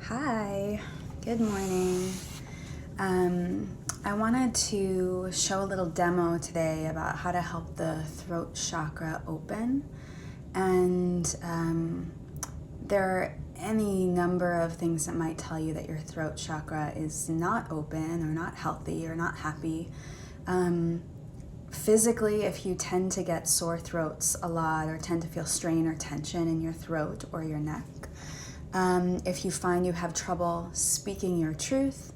Hi, good morning. I wanted to show a little demo today about how to help the throat chakra open. And there are any number of things that might tell you that your throat chakra is not open or not healthy or not happy. Physically, if you tend to get sore throats a lot or tend to feel strain or tension in your throat or your neck, if you find you have trouble speaking your truth,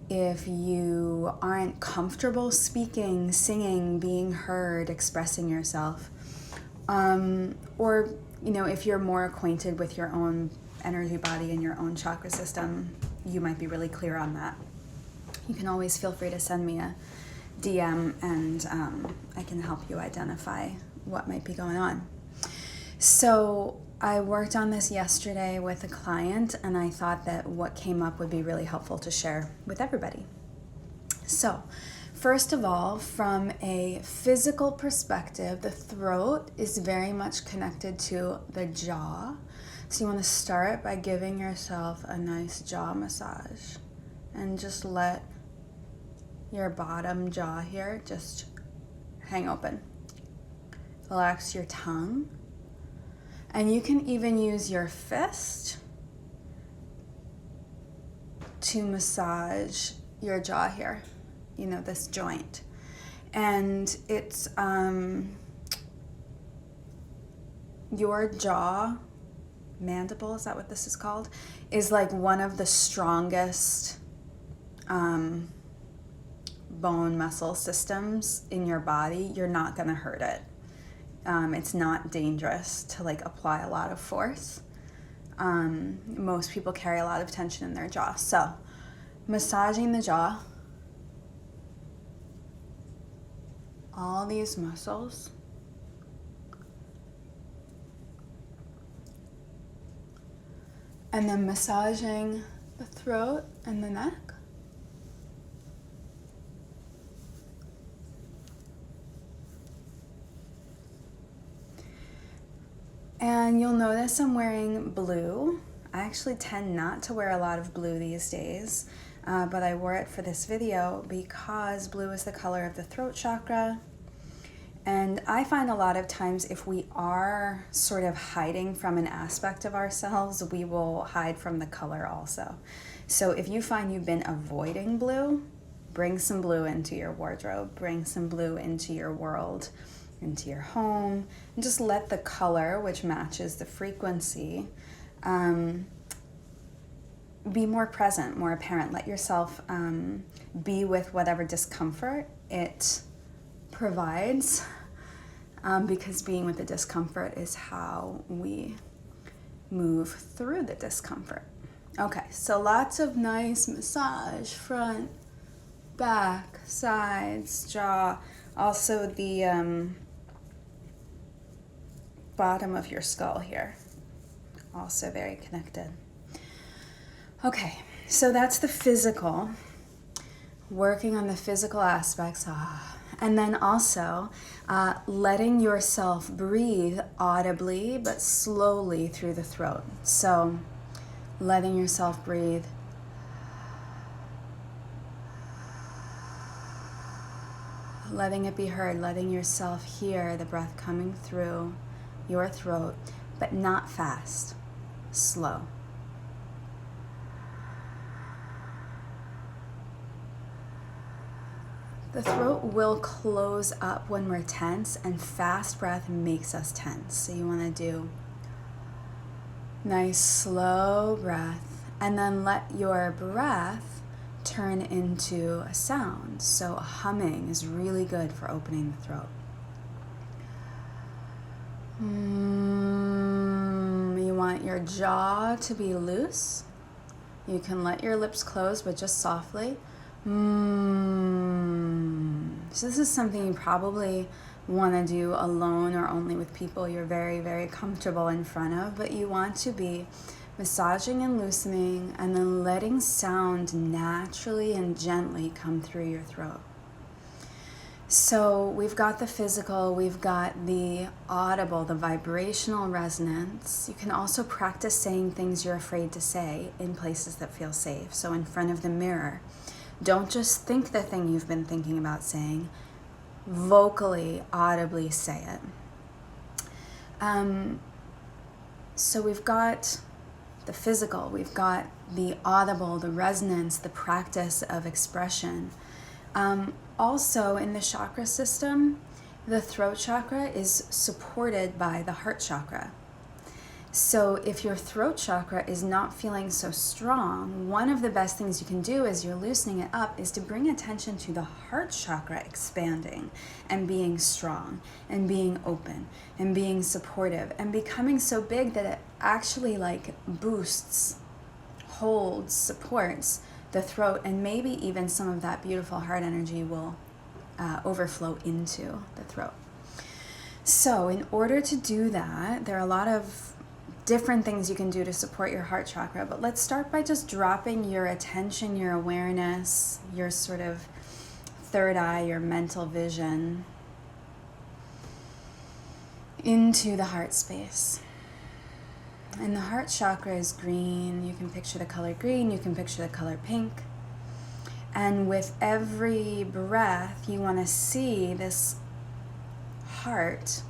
if you aren't comfortable speaking, singing, being heard, expressing yourself, or if you're more acquainted with your own energy body and your own chakra system, you might be really clear on that. You can always feel free to send me a DM and I can help you identify what might be going on. So I worked on this yesterday with a client, and I thought that what came up would be really helpful to share with everybody. So first of all, from a physical perspective, the throat is very much connected to the jaw. So you want to start by giving yourself a nice jaw massage and just let your bottom jaw here just hang open. Relax your tongue. And you can even use your fist to massage your jaw here, this joint. And it's your jaw, mandible, is that what this is called? Is like one of the strongest bone muscle systems in your body. You're not gonna hurt it. It's not dangerous to apply a lot of force. Most people carry a lot of tension in their jaw. So massaging the jaw, all these muscles, and then massaging the throat and the neck. And you'll notice I'm wearing blue. I actually tend not to wear a lot of blue these days, but I wore it for this video because blue is the color of the throat chakra. And I find a lot of times if we are sort of hiding from an aspect of ourselves, we will hide from the color also. So if you find you've been avoiding blue, bring some blue into your wardrobe, bring some blue into your world, into your home, and just let the color, which matches the frequency, be more present, more apparent. Let yourself be with whatever discomfort it provides, because being with the discomfort is how we move through the discomfort. Okay, so lots of nice massage, front, back, sides, jaw, also the bottom of your skull here, also very connected. Okay, so that's the physical, working on the physical aspects, and then also letting yourself breathe audibly but slowly through the throat. So letting yourself breathe, letting it be heard, letting yourself hear the breath coming through your throat, but not fast, slow. The throat will close up when we're tense, and fast breath makes us tense. So you want to do nice slow breath, and then let your breath turn into a sound. So a humming is really good for opening the throat. You want your jaw to be loose. You can let your lips close, but just softly. So this is something you probably want to do alone or only with people you're very, very comfortable in front of, but you want to be massaging and loosening and then letting sound naturally and gently come through your throat. So we've got the physical, we've got the audible, the vibrational resonance. You can also practice saying things you're afraid to say in places that feel safe. So in front of the mirror, don't just think the thing you've been thinking about saying, vocally, audibly say it. So we've got the physical, we've got the audible, the resonance, the practice of expression. Also, in the chakra system, the throat chakra is supported by the heart chakra. So if your throat chakra is not feeling so strong, one of the best things you can do as you're loosening it up is to bring attention to the heart chakra expanding and being strong and being open and being supportive and becoming so big that it actually like boosts, holds, supports the throat, and maybe even some of that beautiful heart energy will overflow into the throat. So in order to do that, there are a lot of different things you can do to support your heart chakra, but let's start by just dropping your attention, your awareness, your sort of third eye, your mental vision into the heart space. And the heart chakra is green. You can picture the color green, you can picture the color pink. And with every breath, you want to see this heart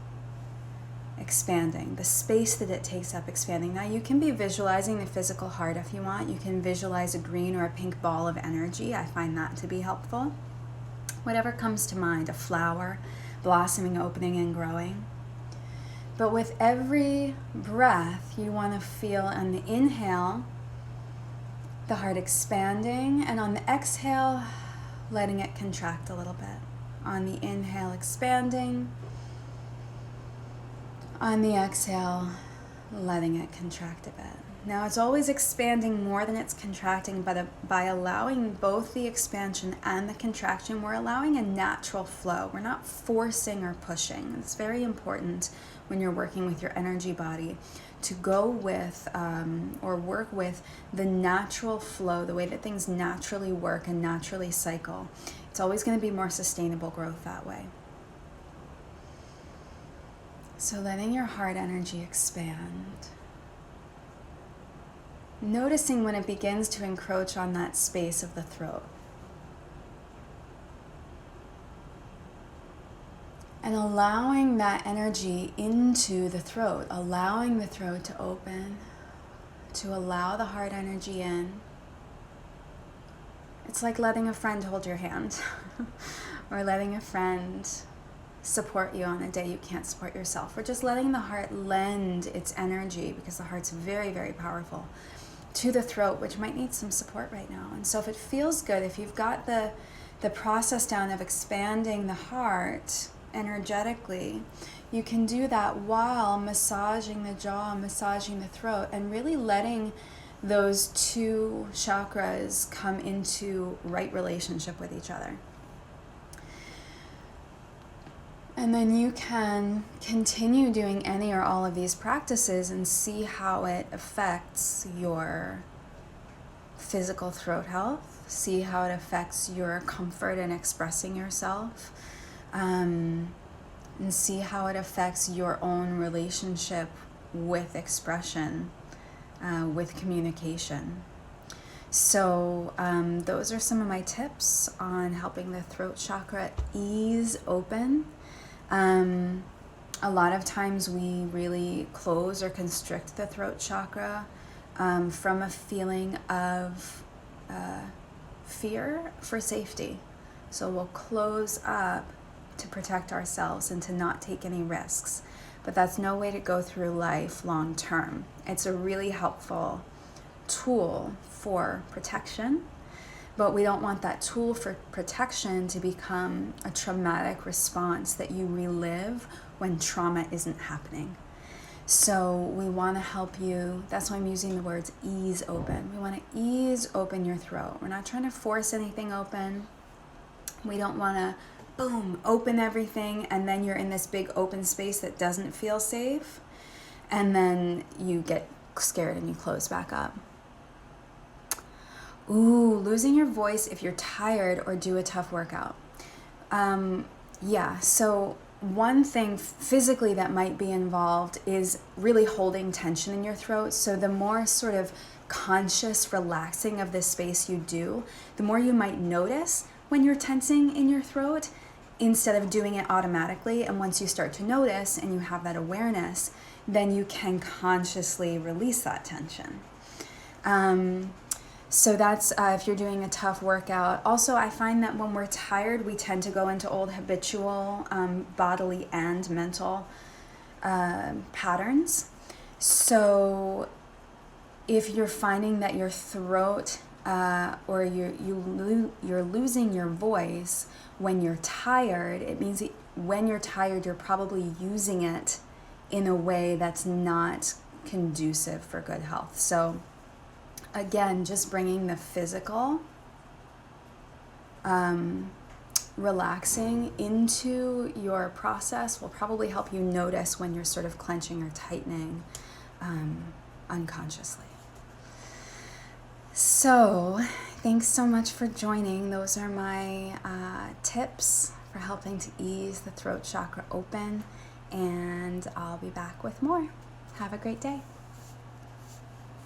expanding, the space that it takes up expanding. Now you can be visualizing the physical heart if you want. You can visualize a green or a pink ball of energy. I find that to be helpful. Whatever comes to mind, a flower blossoming, opening, and growing. But with every breath, you want to feel on the inhale, the heart expanding, and on the exhale, letting it contract a little bit. On the inhale, expanding. On the exhale, letting it contract a bit. Now it's always expanding more than it's contracting, but by allowing both the expansion and the contraction, we're allowing a natural flow. We're not forcing or pushing. It's very important when you're working with your energy body to go with or work with the natural flow, the way that things naturally work and naturally cycle. It's always going to be more sustainable growth that way. So letting your heart energy expand. Noticing when it begins to encroach on that space of the throat. And allowing that energy into the throat, allowing the throat to open, to allow the heart energy in. It's like letting a friend hold your hand or letting a friend support you on a day you can't support yourself, or just letting the heart lend its energy, because the heart's very, very powerful, to the throat, which might need some support right now. And so if it feels good, if you've got the process down of expanding the heart energetically, you can do that while massaging the jaw, massaging the throat, and really letting those two chakras come into right relationship with each other. And then you can continue doing any or all of these practices and see how it affects your physical throat health, see how it affects your comfort in expressing yourself, and see how it affects your own relationship with expression, with communication. So those are some of my tips on helping the throat chakra ease open. A lot of times we really close or constrict the throat chakra from a feeling of fear for safety. So we'll close up to protect ourselves and to not take any risks. But that's no way to go through life long term. It's a really helpful tool for protection, but we don't want that tool for protection to become a traumatic response that you relive when trauma isn't happening. So we want to help you. That's why I'm using the words ease open. We want to ease open your throat. We're not trying to force anything open. We don't want to, boom, open everything, and then you're in this big open space that doesn't feel safe, and then you get scared and you close back up. Ooh, losing your voice if you're tired or do a tough workout. Yeah, so one thing physically that might be involved is really holding tension in your throat. So the more sort of conscious relaxing of this space you do, the more you might notice when you're tensing in your throat instead of doing it automatically. And once you start to notice and you have that awareness, then you can consciously release that tension. So that's if you're doing a tough workout. Also, I find that when we're tired, we tend to go into old habitual bodily and mental patterns. So if you're finding that your throat or you're losing your voice when you're tired, it means that when you're tired, you're probably using it in a way that's not conducive for good health. So again, just bringing the physical relaxing into your process will probably help you notice when you're sort of clenching or tightening unconsciously. So thanks so much for joining. Those are my tips for helping to ease the throat chakra open, and I'll be back with more. Have a great day.